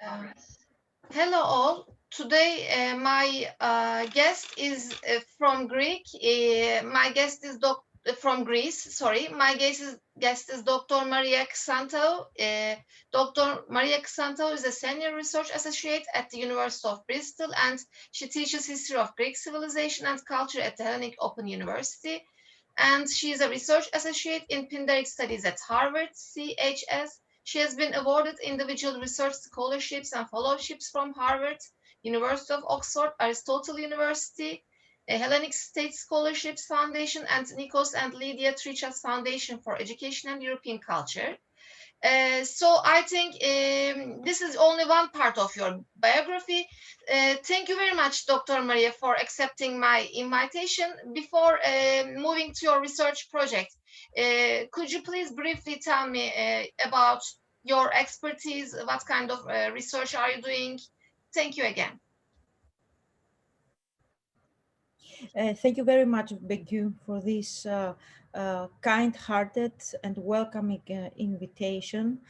Um, Hello all. Today my guest is from Greek. My guest is from Greece. Sorry, my guest is Dr. Maria Xanthou. Dr. Maria Xanthou is a senior research associate at the University of Bristol, and she teaches history of Greek civilization and culture at the Hellenic Open University. And she is a research associate in Pindaric studies at Harvard, CHS. She has been awarded individual research scholarships and fellowships from Harvard, University of Oxford, Aristotle University, a Hellenic State Scholarships Foundation, and Nicos and Lydia Trichas Foundation for Education and European Culture. So I think this is only one part of your biography. Thank you very much, Dr. Maria, for accepting my invitation. Before moving to your research project, could you please briefly tell me about your expertise? What kind of research are you doing? Thank you again. Thank you very much, Begum, for this kind-hearted and welcoming invitation.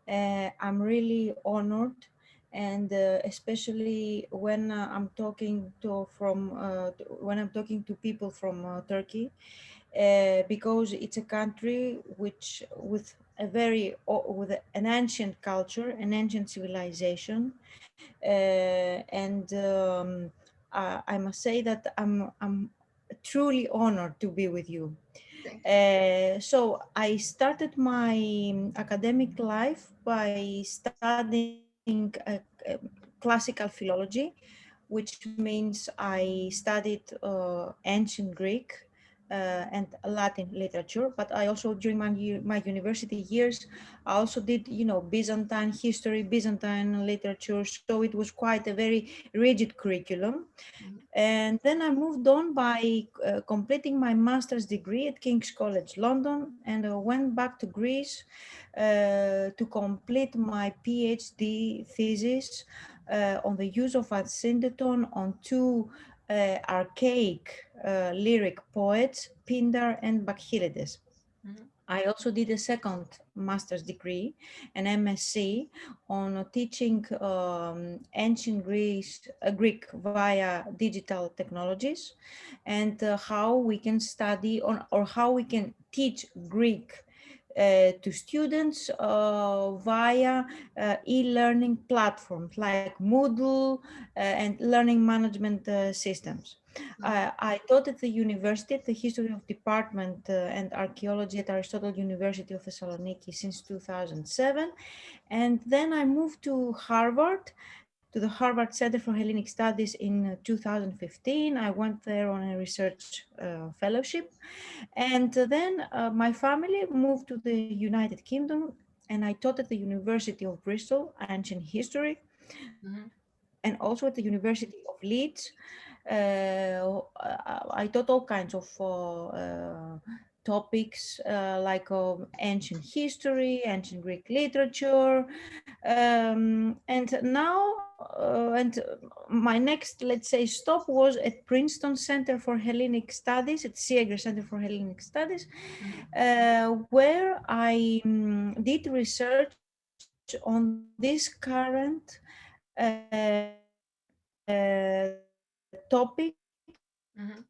I'm really honored, and especially when I'm talking to people from Turkey, because it's a country which with an ancient culture, an ancient civilization, and I must say that I'm truly honored to be with you. Thank you. So I started my academic life by studying classical philology, which means I studied ancient Greek and Latin literature. But I also, during my university years, I also did, Byzantine history, Byzantine literature. So it was quite a very rigid curriculum. Mhm. And then I moved on by completing my master's degree at King's College London, and went back to Greece to complete my PhD thesis on the use of asyndeton on two archaic lyric poets, Pindar and Bacchylides. Mhm. I also did a second master's degree, an MSc, on teaching ancient Greek via digital technologies, and how we can study on or how we can teach Greek to students via e-learning platforms like Moodle and learning management systems. Mhm. I taught at the university, at the History of Department and Archaeology at Aristotle University of Thessaloniki since 2007. And then I moved to Harvard, to the Harvard Center for Hellenic Studies in 2015. I went there on a research fellowship. And then my family moved to the United Kingdom, and I taught at the University of Bristol, ancient history, Mhm. and also at the University of Leeds. I taught all kinds of topics like ancient history, ancient Greek literature, and now and my next, let's say, stop was at Princeton Center for Hellenic Studies, at Seeger Center for Hellenic Studies, Mhm. where I did research on this current topic Mhm.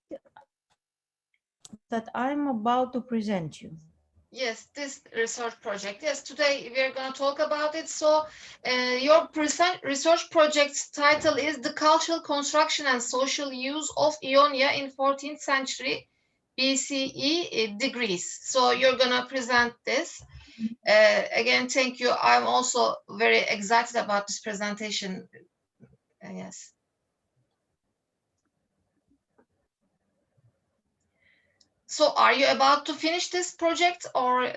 that I'm about to present you. Yes, this research project. Yes, today we are going to talk about it. So, your research project's title is The Cultural Construction and Social Use of Ionia in 14th Century BCE Degrees. So, you're going to present this. Again, thank you. I'm also very excited about this presentation. Yes. So, are you about to finish this project, or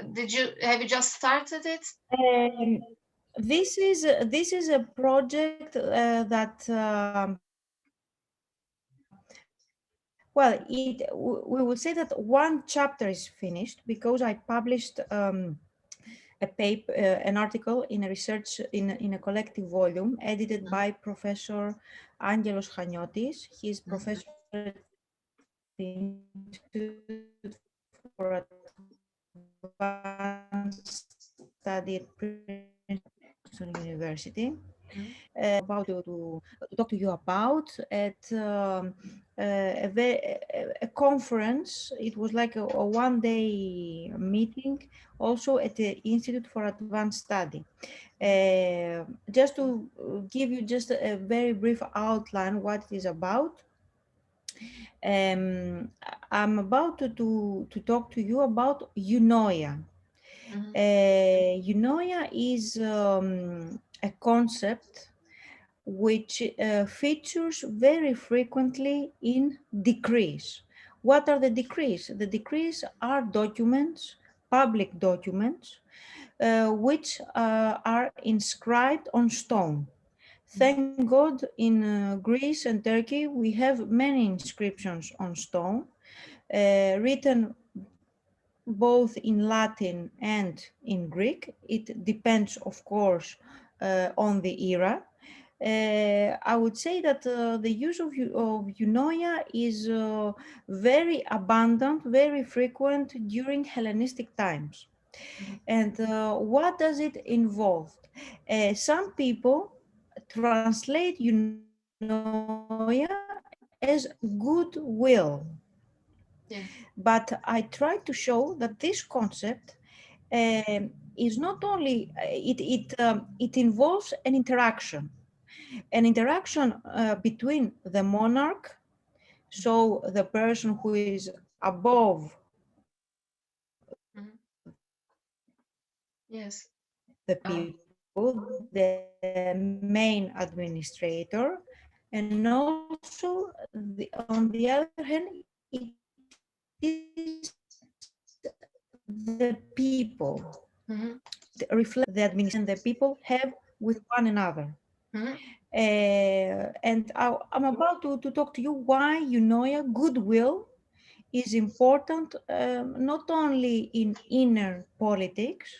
have you just started it? Um, this is a project that well, we will say that one chapter is finished because I published a paper, an article in a research in a collective volume edited by Professor Angelos Chaniotis. He is Mhm. professor at the Institute for Advanced Study at Princeton University. about to talk to you about at a conference. It was like a one-day meeting, also at the Institute for Advanced Study. Just to give you just a very brief outline what it is about. Um, I'm about to talk to you about eunoia. Eunoia is a concept which features very frequently in decrees. What are the decrees? The decrees are documents, public documents, which are inscribed on stone. Thank God in Greece and Turkey we have many inscriptions on stone, written both in Latin and in Greek. It depends, of course, on the era. I would say that the use of eunoia is very abundant, very frequent during Hellenistic times. And what does it involve? Some people translate eunoia as goodwill. Yeah. But I try to show that this concept is not only it involves an interaction between the monarch, so the person who is above Mhm. Yes. the people, the main administrator, and also on the other hand, it is the people that reflect the administration and the people have with one another. And I'm about to talk to you why eunoia, goodwill, is important not only in inner politics,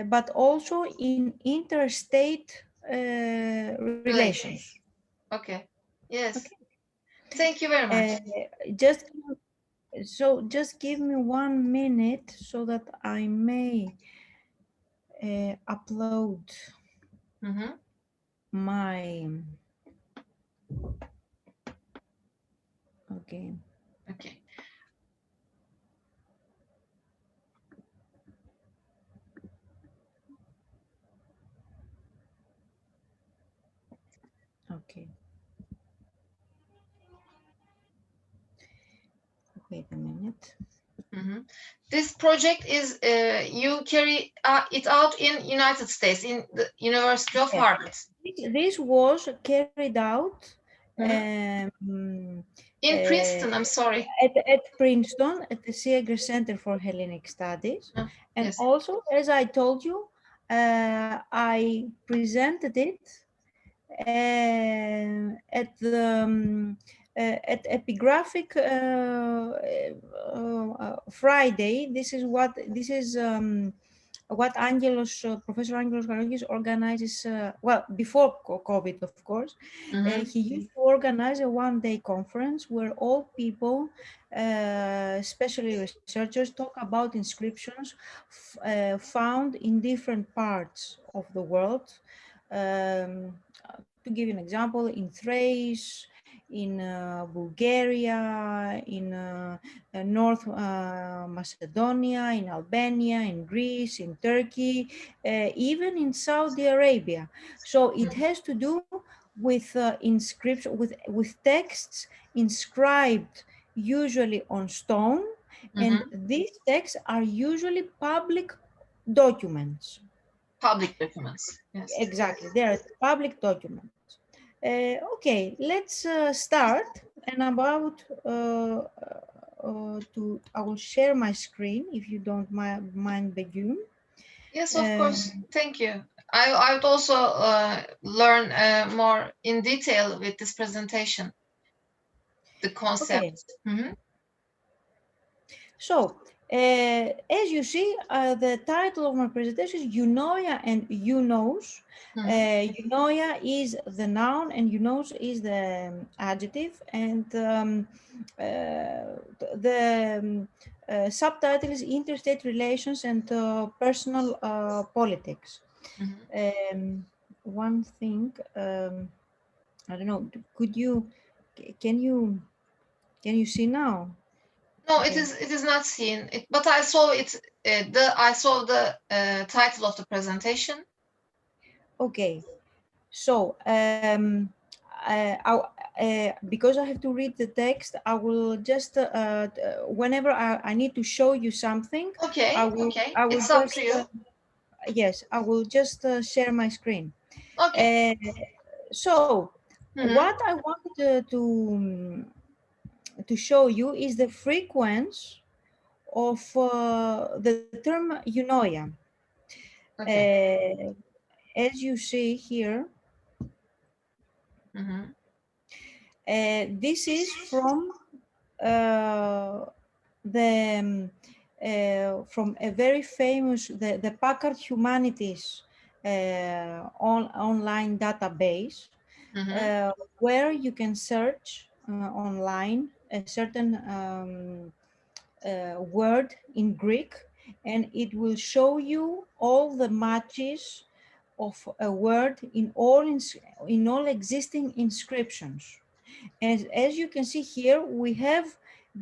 but also in interstate relations. Relations. Okay. Yes. Okay. Thank you very Uh, much. just just give me 1 minute so that I may upload my okay. Okay. Okay, wait a minute. This project is you carry it out in United States in the University of Yes, Harvard. this was carried out Mhm. um, In Princeton. I'm sorry. at Princeton at the Seeger Center for Hellenic Studies. And Yes. also, as I told you, I presented it at the at Epigraphic Friday. This is what Angelos, Professor Angelos Karogis organizes, well, before COVID, of course, he used to organize a one-day conference where all people, especially researchers, talk about inscriptions found in different parts of the world. Um, to give you an example, in Thrace, in Bulgaria, in North Macedonia, in Albania, in Greece, in Turkey, even in Saudi Arabia. So it has to do with inscription, with texts inscribed usually on stone, and these texts are usually public documents. Public documents. Yes. Exactly, they are public documents. Okay, let's start. And about I will share my screen if you don't mind, Begum. Yes, of Uh, course. Thank you. I would also learn more in detail with this presentation, the okay, concept. so as you see, the title of my presentation is Eunoia and Eunos. Eunoia is the noun and Eunos is the adjective, and the subtitle is Interstate Relations and Personal Politics. Um, one thing. I don't know. Could you, can you, can you see now? No, Okay. it is not seen. But I saw it. I saw the title of the presentation. Okay. So, because I have to read the text, I will just whenever I need to show you something, Okay, okay. I will It's up to just you. yes, I will just share my screen. Okay. Uh, so, what Mm-hmm. I want to show you is the frequency of the term eunoia. Okay. Uh, as you see here, Mm-hmm. this is from uh, from a very famous the Packard Humanities online database Mm-hmm. uh, where you can search online a certain word in Greek, and it will show you all the matches of a word in all existing inscriptions. As you can see here, we have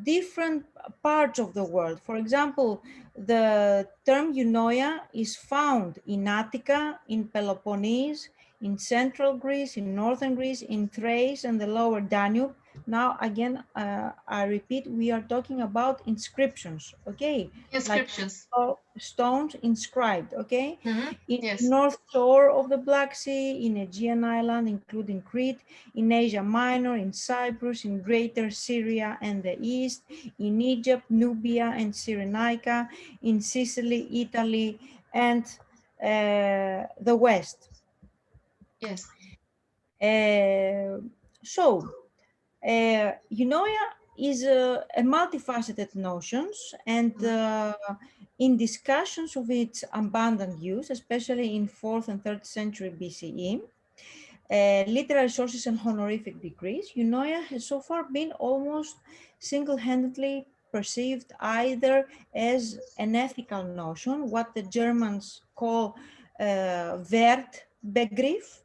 different parts of the world. For example, the term eunoia is found in Attica, in Peloponnese, in central Greece, in northern Greece, in Thrace and the lower Danube. Now, again, I repeat, we are talking about inscriptions, okay? Like Inscriptions. stones inscribed, okay? Mm-hmm. In Yes. north shore of the Black Sea, in Aegean island, including Crete, in Asia Minor, in Cyprus, in Greater Syria and the East, in Egypt, Nubia and Cyrenaica, in Sicily, Italy, and the West. Yes. So, eunoia is a multifaceted notion, and Mm-hmm. in discussions of its abundant use, especially in 4th and 3rd century BCE, literary sources and honorific degrees, eunoia has so far been almost single-handedly perceived either as an ethical notion, what the Germans call Wertbegriff,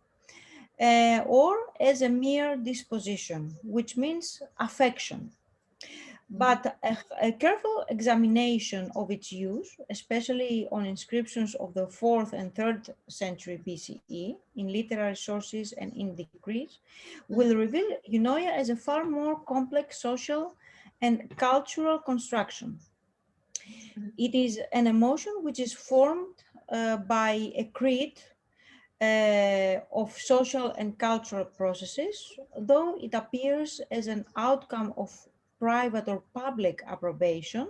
or as a mere disposition, which means affection. Mm-hmm. But a careful examination of its use, especially on inscriptions of the 4th and 3rd century BCE, in literary sources and in decrees, will reveal eunoia as a far more complex social and cultural construction. It is an emotion which is formed by a creed of social and cultural processes, though it appears as an outcome of private or public approbation,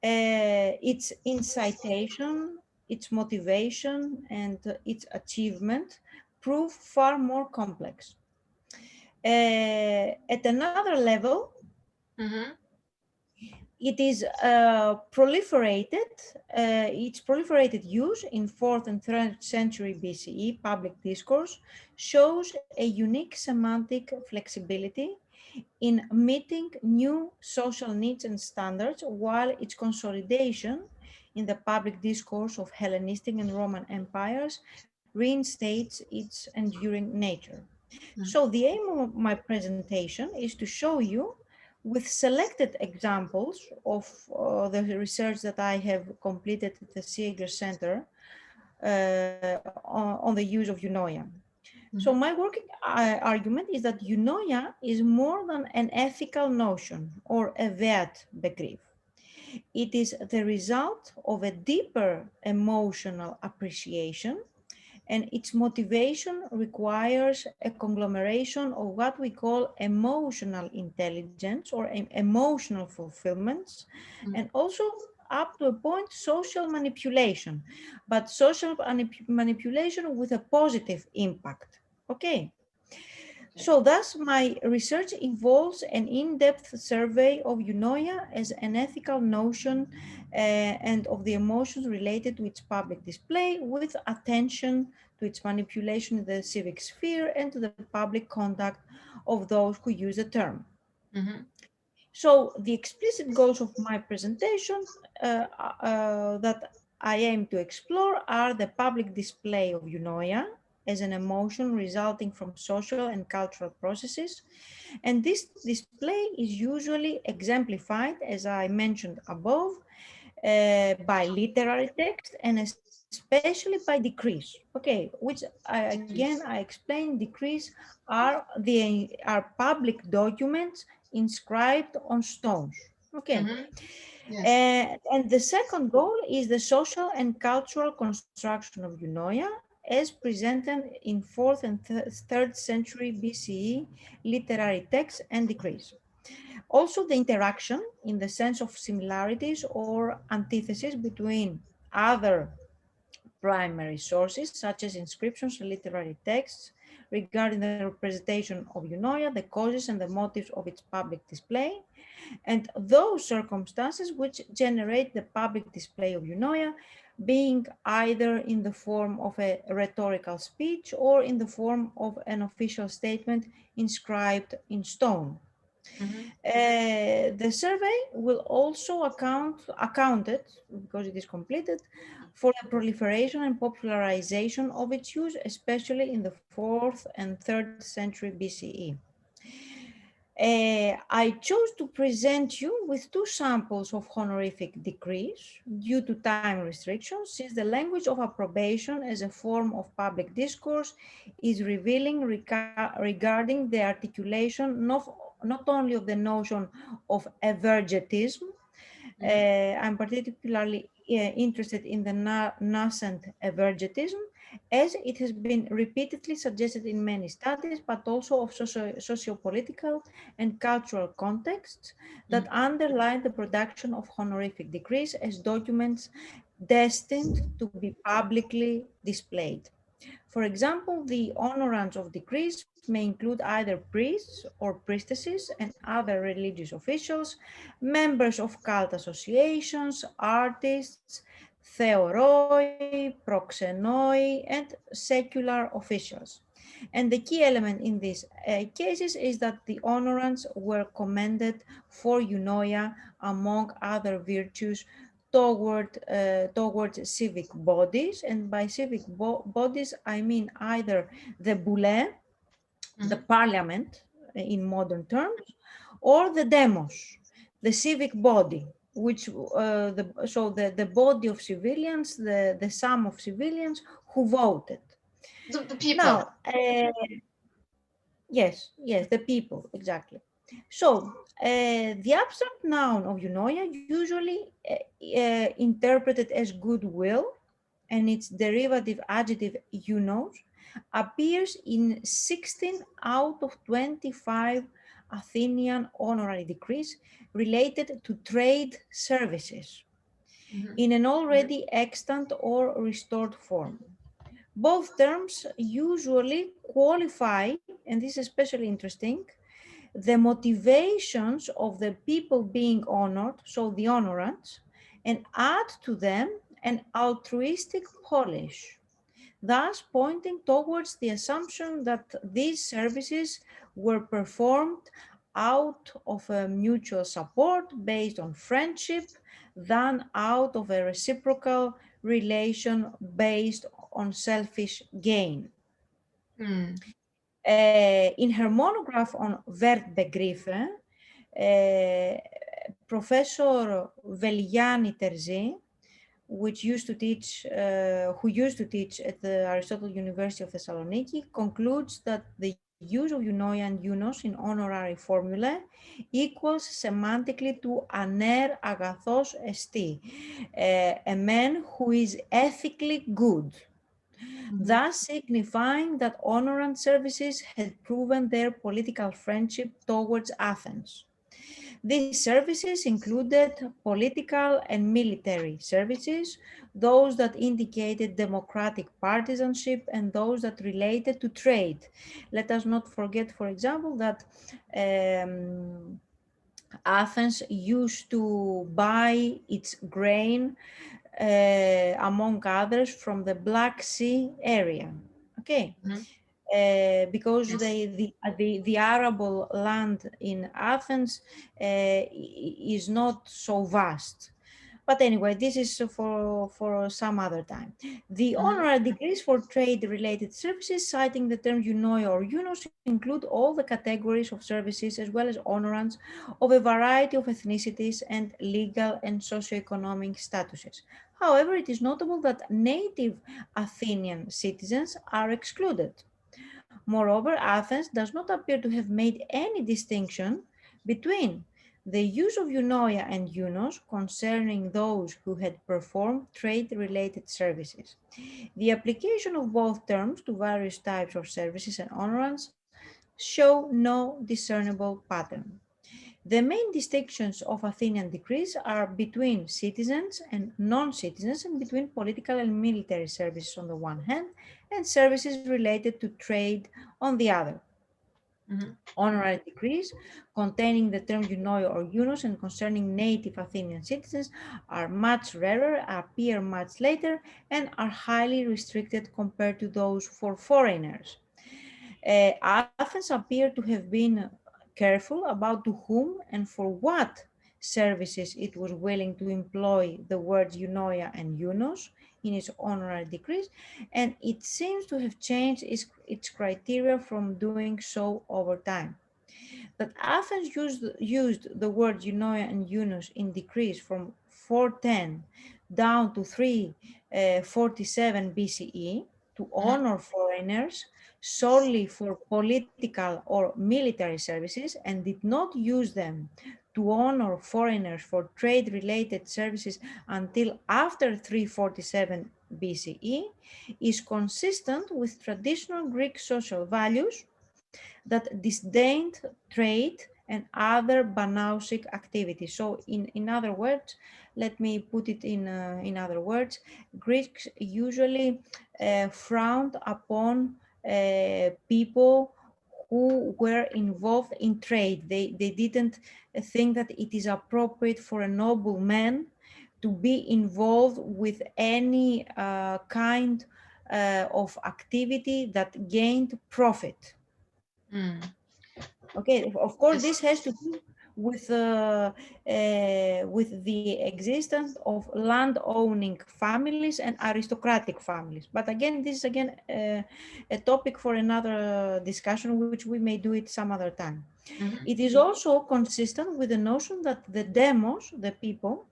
its incitation, its motivation, and its achievement prove far more complex. At another level, Mm-hmm. it is its proliferated use in 4th and 3rd century BCE public discourse shows a unique semantic flexibility in meeting new social needs and standards, while its consolidation in the public discourse of Hellenistic and Roman empires reinstates its enduring nature. So the aim of my presentation is to show you with selected examples of the research that I have completed at the Seeger Center on the use of eunoia. So Mm-hmm. my working argument is that eunoia is more than an ethical notion or a Wertbegriff. It is the result of a deeper emotional appreciation, and its motivation requires a conglomeration of what we call emotional intelligence or emotional fulfillments, and also up to a point social manipulation, but social manipulation with a positive impact. Okay. So thus my research involves an in-depth survey of eunoia as an ethical notion and of the emotions related to its public display, with attention to its manipulation in the civic sphere and to the public conduct of those who use the term. Mm-hmm. So the explicit goals of my presentation that I aim to explore are the public display of eunoia, as an emotion resulting from social and cultural processes. And this display is usually exemplified, as I mentioned above, by literary text and especially by decrees. Okay, which I explained, decrees are public documents inscribed on stones. Okay. Mm-hmm. Yes. And the second goal is the social and cultural construction of Eunoia as presented in 4th and 3rd century BCE literary texts and decrees. Also, the interaction in the sense of similarities or antithesis between other primary sources, such as inscriptions and literary texts, regarding the representation of Eunoia, the causes and the motives of its public display, and those circumstances which generate the public display of Eunoia, being either in the form of a rhetorical speech or in the form of an official statement inscribed in stone. Mm-hmm. The survey will also accounted, because it is completed, for the proliferation and popularization of its use, especially in the 4th and 3rd century BCE. I chose to present you with two samples of honorific decrees due to time restrictions, since the language of approbation as a form of public discourse is revealing regarding the articulation not only of the notion of evergetism. Mm-hmm. I'm particularly interested in the nascent evergetism, as it has been repeatedly suggested in many studies, but also of socio-political and cultural contexts that underlie the production of honorific decrees as documents destined to be publicly displayed. For example, the honorants of decrees may include either priests or priestesses and other religious officials, members of cult associations, artists, theoroi, proxenoi, and secular officials. And the key element in these cases is that the honorants were commended for eunoia, among other virtues, towards civic bodies. And by civic bodies, I mean either the boule, the Mm-hmm. parliament in modern terms, or the demos, the civic body, which the body of civilians, the sum of civilians who voted. The people. Now, yes, the people, exactly. So, the abstract noun of eunoia, usually interpreted as goodwill, and its derivative adjective eunos, appears in 16 out of 25 Athenian honorary decrees related to trade services Mm-hmm. in an already extant or restored form. Both terms usually qualify, and this is especially interesting, the motivations of the people being honored, so the honorants, and add to them an altruistic polish, thus pointing towards the assumption that these services were performed out of a mutual support based on friendship than out of a reciprocal relation based on selfish gain. Mm-hmm. In her monograph on Wertbegriffe, Professor Veliani Terzi, who used to teach at the Aristotle University of Thessaloniki, concludes that the use of eunoia and eunos in honorary formulae equals semantically to aner agathos esti, a man who is ethically good, Mm-hmm. thus signifying that honorant services had proven their political friendship towards Athens. These services included political and military services, those that indicated democratic partisanship, and those that related to trade. Let us not forget, for example, that um, Athens used to buy its grain, among others, from the Black Sea area. Okay, Mm-hmm. because Yes. the arable land in Athens is not so vast. But anyway, this is for some other time. The Mhm. honorary degrees for trade-related services, citing the term eunoia or eunos, include all the categories of services as well as honorants of a variety of ethnicities and legal and socioeconomic statuses. However, it is notable that native Athenian citizens are excluded. Moreover, Athens does not appear to have made any distinction between the use of eunoia and eunos concerning those who had performed trade-related services. The application of both terms to various types of services and honorants show no discernible pattern. The main distinctions of Athenian decrees are between citizens and non-citizens and between political and military services on the one hand and services related to trade on the other. Mhm. Honorary decrees containing the term eunoia or eunos and concerning native Athenian citizens are much rarer, appear much later, and are highly restricted compared to those for foreigners. Athens appeared to have been careful about to whom and for what services it was willing to employ the words eunoia and eunos in its honorary decrees, and it seems to have changed its criteria from doing so over time. That Athens used the words eunoia and eunos in decrees from 410 down to 347 BCE to Mhm. honor foreigners solely for political or military services and did not use them to honor foreigners for trade-related services until after 347 BCE is consistent with traditional Greek social values that disdained trade and other banausic activities. So in other words, let me put it in other words, Greeks usually frowned upon people who were involved in trade. They didn't think that it is appropriate for a noble man to be involved with any kind of activity that gained profit. Mm. Okay, of course, this Yes. has to do with the existence of land-owning families and aristocratic families. But again, this is again a topic for another discussion, which we may do it some other time. Mhm. It is also consistent with the notion that the demos, the people,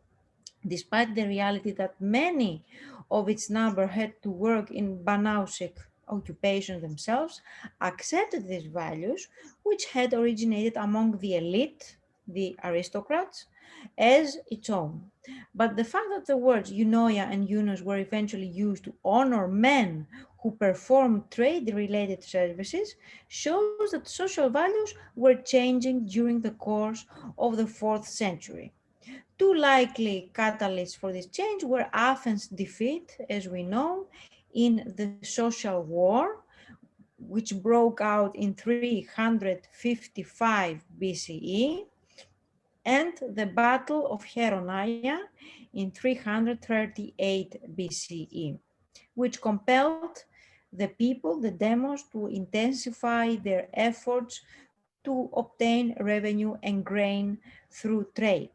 despite the reality that many of its number had to work in Banausic occupations themselves, accepted these values, which had originated among the elite, the aristocrats, as its own. But the fact that the words eunoia and eunos were eventually used to honor men who performed trade-related services shows that social values were changing during the course of the 4th century. Two likely catalysts for this change were Athens' defeat, as we know, in the social war, which broke out in 355 BCE, and the Battle of Cheronaia in 338 BCE, which compelled the people, the demos, to intensify their efforts to obtain revenue and grain through trade.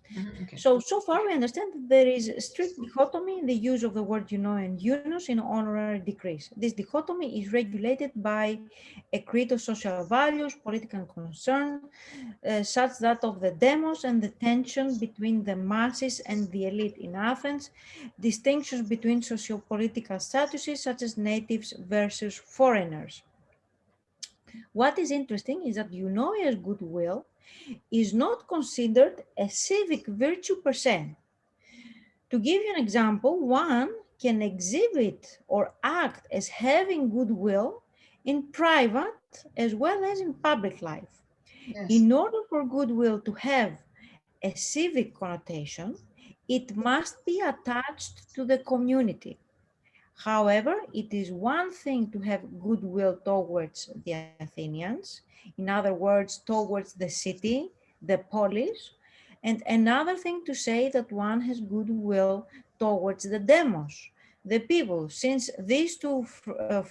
Mhm. Okay. So far we understand that there is a strict dichotomy in the use of the word euno and eunos in honorary decrees. This dichotomy is regulated by a creed of social values, political concern, such that of the demos and the tension between the masses and the elite in Athens, distinctions between socio-political statuses such as natives versus foreigners. What is interesting is that eunoia's goodwill is not considered a civic virtue per se. To give you an example, one can exhibit or act as having goodwill in private as well as in public life. Yes. In order for goodwill to have a civic connotation, it must be attached to the community. However, it is one thing to have goodwill towards the Athenians, in other words, towards the city, the polis, and another thing to say that one has goodwill towards the demos, the people, since these two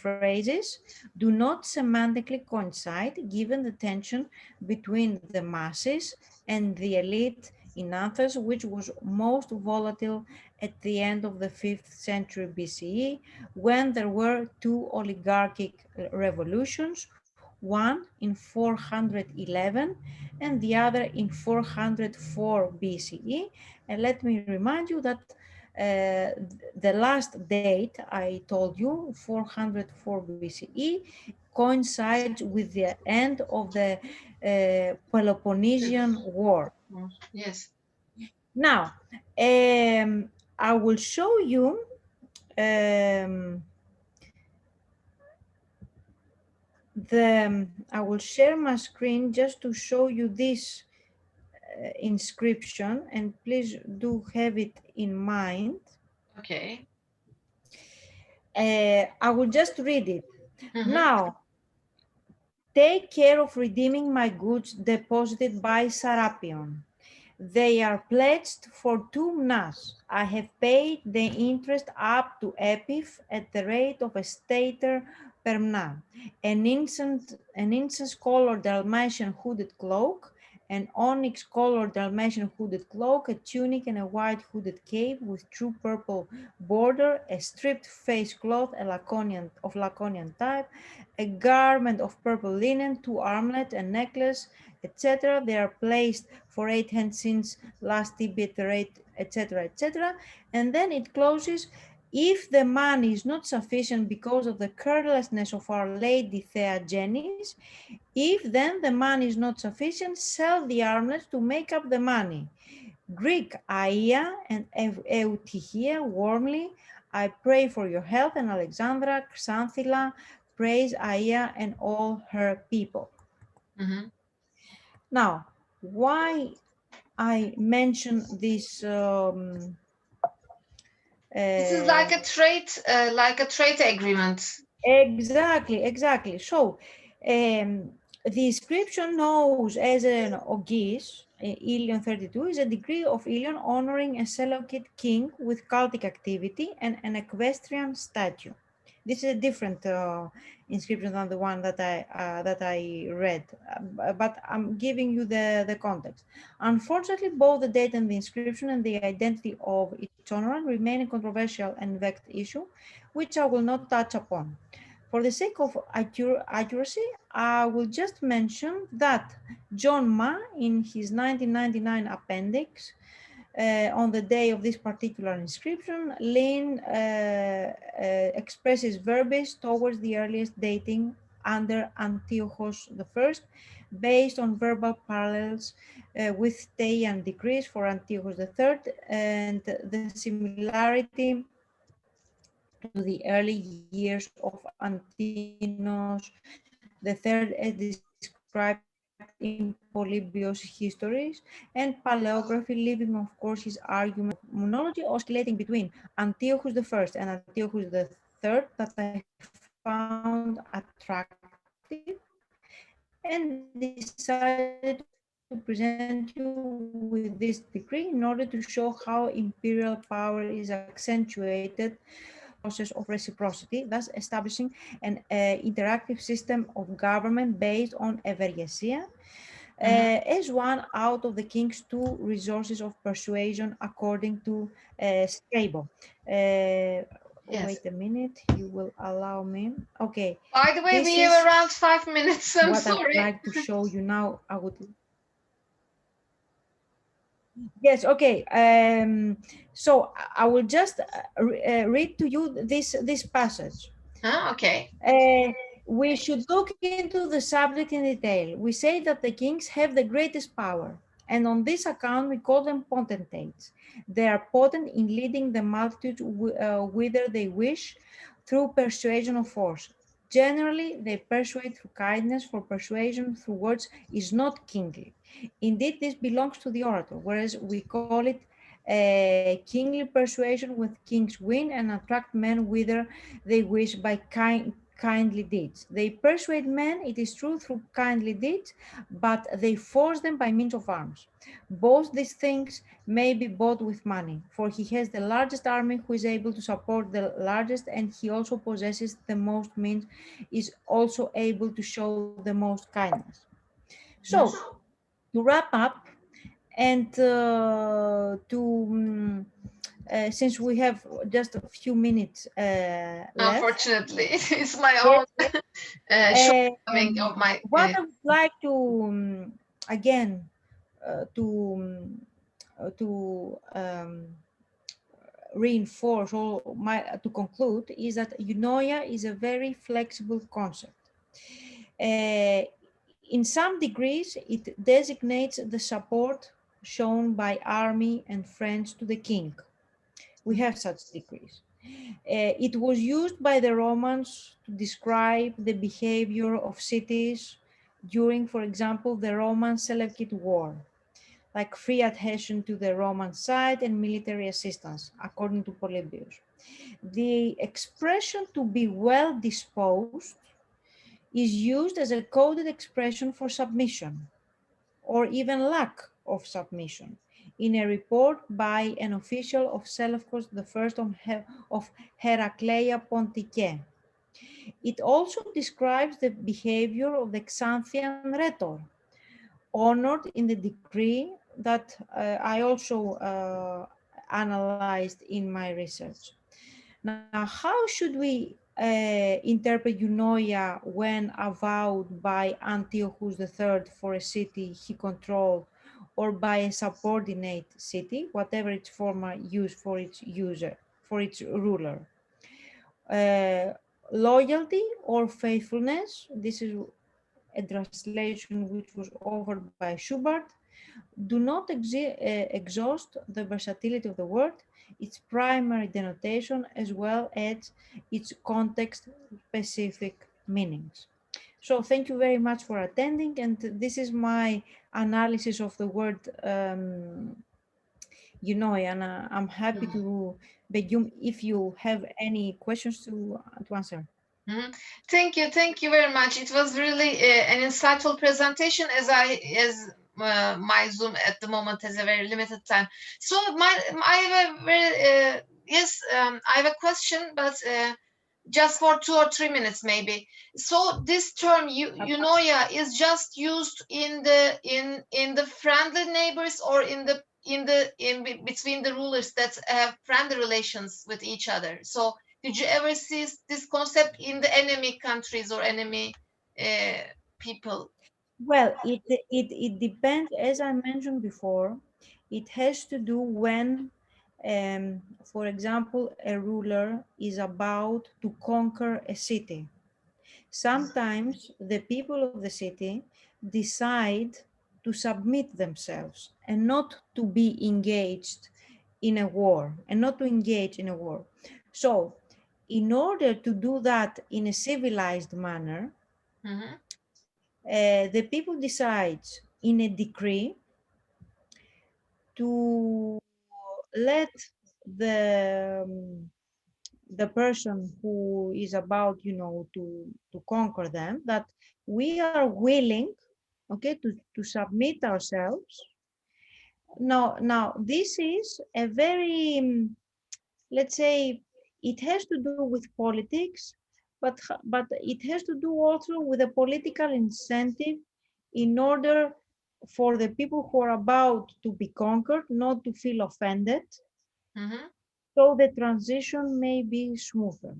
phrases do not semantically coincide given the tension between the masses and the elite in Athens, which was most volatile at the end of the 5th century BCE, when there were two oligarchic revolutions, one in 411 and the other in 404 BCE. And let me remind you that the last date I told you, 404 BCE, coincides with the end of the Peloponnesian War. Yes. Now, I will show you I will share my screen just to show you this inscription, and please do have it in mind. Okay. I will just read it. Mm-hmm. Now, take care of redeeming my goods deposited by Serapion. They are pledged for 2 mnas. I have paid the interest up to epiph at the rate of a stater per mna. An incense-colored Dalmatian hooded cloak, an onyx-colored Dalmatian hooded cloak, a tunic and a white hooded cape with true purple border, a stripped face cloth of Laconian type, a garment of purple linen, 2 armlets, a necklace, etc. They are placed for 8 hands since last Tibet rate, etc., etc. And then it closes, if the money is not sufficient because of the carelessness of Our Lady Theagenis, if then the money is not sufficient, sell the armlets to make up the money. Greek Aia and Eutichia warmly, I pray for your health, and Alexandra Xanthila praise Aia and all her people. Mm-hmm. Now, why I mention this? This is like a trade agreement. Exactly. So, the inscription knows as an Ogis, Ilion 32, is a degree of Ilion honoring a Seleucid king with cultic activity and an equestrian statue. This is a different inscription than the one that I read, but I'm giving you the context. Unfortunately, both the date and the inscription and the identity of its honorant remain a controversial and vexed issue, which I will not touch upon. For the sake of accuracy, I will just mention that John Ma, in his 1999 appendix, on the day of this particular inscription, Lin expresses verbiage towards the earliest dating under Antiochus I, based on verbal parallels with Teian decrees for Antiochus III and the similarity to the early years of Antinos III as described in Polybius' histories, and paleography, leaving of course his argument of monology, oscillating between Antiochus I and Antiochus III that I found attractive, and decided to present you with this decree in order to show how imperial power is accentuated through the process of reciprocity, thus establishing an interactive system of government based on evergesia, Mm-hmm. as one out of the king's 2 resources of persuasion, according to Strabo. Yes. Wait a minute, you will allow me. Okay, By the way, this we have is around 5 minutes. I'm what I would sorry. like to show you now. Yes, okay. So I will just read to you this passage. Okay. We should look into the subject in detail. We say that the kings have the greatest power, and on this account we call them potentates. They are potent in leading the multitude whither they wish through persuasion of force. Generally, they persuade through kindness, for persuasion through words is not kingly. Indeed, this belongs to the orator, whereas we call it kingly persuasion, with kings win and attract men whither they wish by kindly deeds. They persuade men, it is true, through kindly deeds, but they force them by means of arms. Both these things may be bought with money, for he has the largest army who is able to support the largest, and he also possesses the most means, is also able to show the most kindness. So, to wrap up, And since we have just a few minutes left, Unfortunately, it's my yes, own yes, shortcoming of my. what I would like to again to reinforce or to conclude is that eunoia is a very flexible concept. In some degrees, it designates the support shown by army and friends to the king. We have such degrees. It was used by the Romans to describe the behavior of cities during, for example, the Roman Seleucid War, like free adhesion to the Roman side and military assistance, according to Polybius. The expression to be well disposed is used as a coded expression for submission or even lack of submission in a report by an official of Seleucus I of Heracleia Pontique. It also describes the behavior of the Xanthian rhetor, honored in the decree that I also analyzed in my research. Now, how should we interpret eunoia when avowed by Antiochus III for a city he controlled or by a subordinate city, whatever its former use for its ruler? Loyalty or faithfulness, this is a translation which was offered by Schubert, do not exhaust the versatility of the word, its primary denotation, as well as its context-specific meanings. So thank you very much for attending, and this is my analysis of the word and I'm happy to begin if you have any questions to answer. Mhm. Thank you very much. It was really an insightful presentation. As my Zoom at the moment has a very limited time. So I have a very I have a question, but just for 2 or 3 minutes maybe. So this term eunoia is just used in the friendly neighbors or between the rulers that have friendly relations with each other. So did you ever see this concept in the enemy countries or enemy uh, people? Well, it depends, as I mentioned before, it has to do when, for example, a ruler is about to conquer a city. Sometimes the people of the city decide to submit themselves and not to be engaged in a war and not to engage in a war. So, in order to do that in a civilized manner, Mhm. the people decides in a decree to let the the person who is about to conquer them that we are willing, okay, to submit ourselves. Now this is a very let's say it has to do with politics, but it has to do also with a political incentive in order for the people who are about to be conquered not to feel offended, Mhm. so the transition may be smoother.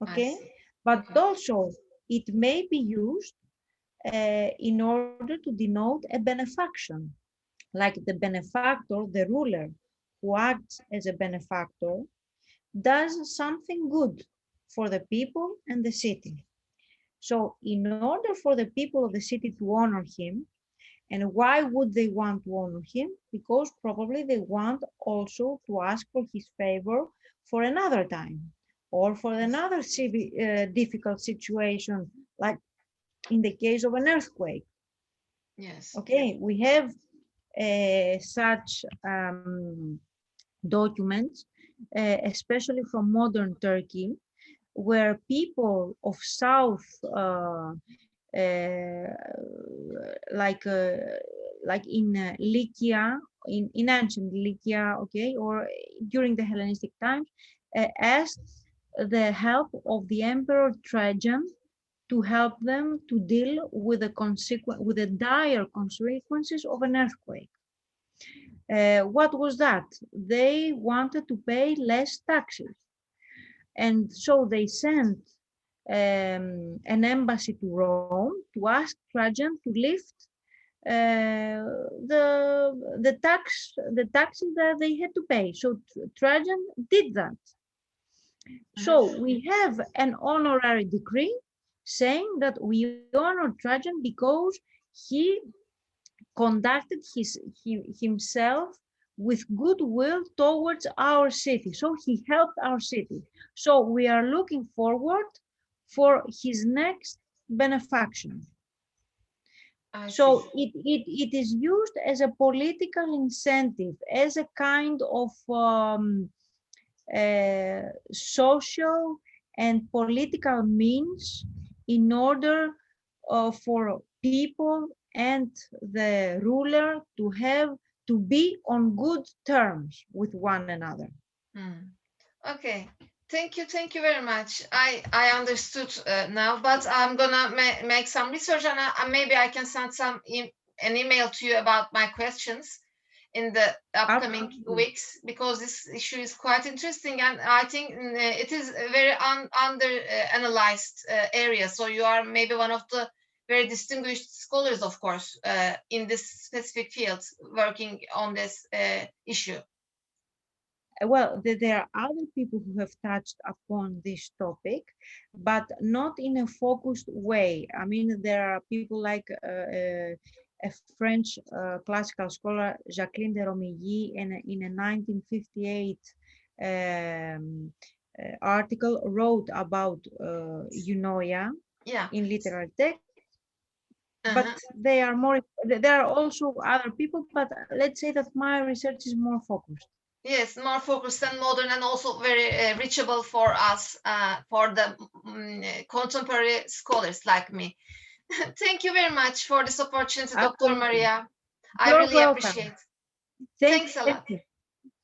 I Okay, see. but Okay. also it may be used in order to denote a benefaction, like the benefactor, the ruler who acts as a benefactor does something good for the people and the city. So in order for the people of the city to honor him, and why would they want to honor him? Because probably they want also to ask for his favor for another time or for another difficult situation, like in the case of an earthquake. Yes. Okay, we have such documents, especially from modern Turkey, where people of South, like uh, like in Lycia, in ancient Lycia, okay, or during the Hellenistic times, asked the help of the Emperor Trajan to help them to deal with the dire consequences of an earthquake. What was that? They wanted to pay less taxes. And so they sent an embassy to Rome to ask Trajan to lift the taxes that they had to pay. So Trajan did that. So we have an honorary decree saying that we honor Trajan because he conducted himself with goodwill towards our city. So he helped our city. So we are looking forward for his next benefaction. So it is used as a political incentive, as a kind of social and political means in order for people and the ruler to be on good terms with one another. Okay, thank you very much. I understood now, but I'm gonna make some research, and maybe I can send an email to you about my questions in the upcoming weeks, because this issue is quite interesting, and I think it is a very under analyzed area. So you are maybe one of the very distinguished scholars, of course, in this specific field, working on this issue. Well, there are other people who have touched upon this topic, but not in a focused way. I mean, there are people like a French classical scholar, Jacqueline de Romilly, in a 1958 article wrote about eunoia in literary text. But there are also other people, but let's say that my research is more focused. Yes, more focused and modern, and also very reachable for us, for the contemporary scholars like me. Thank you very much for this opportunity, Dr. Maria. I really appreciate it. Thanks a lot.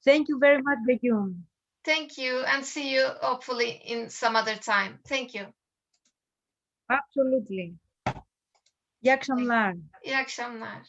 Thank you very much, Begum. Thank you, and see you hopefully in some other time. Thank you. Absolutely. İyi akşamlar. İyi akşamlar.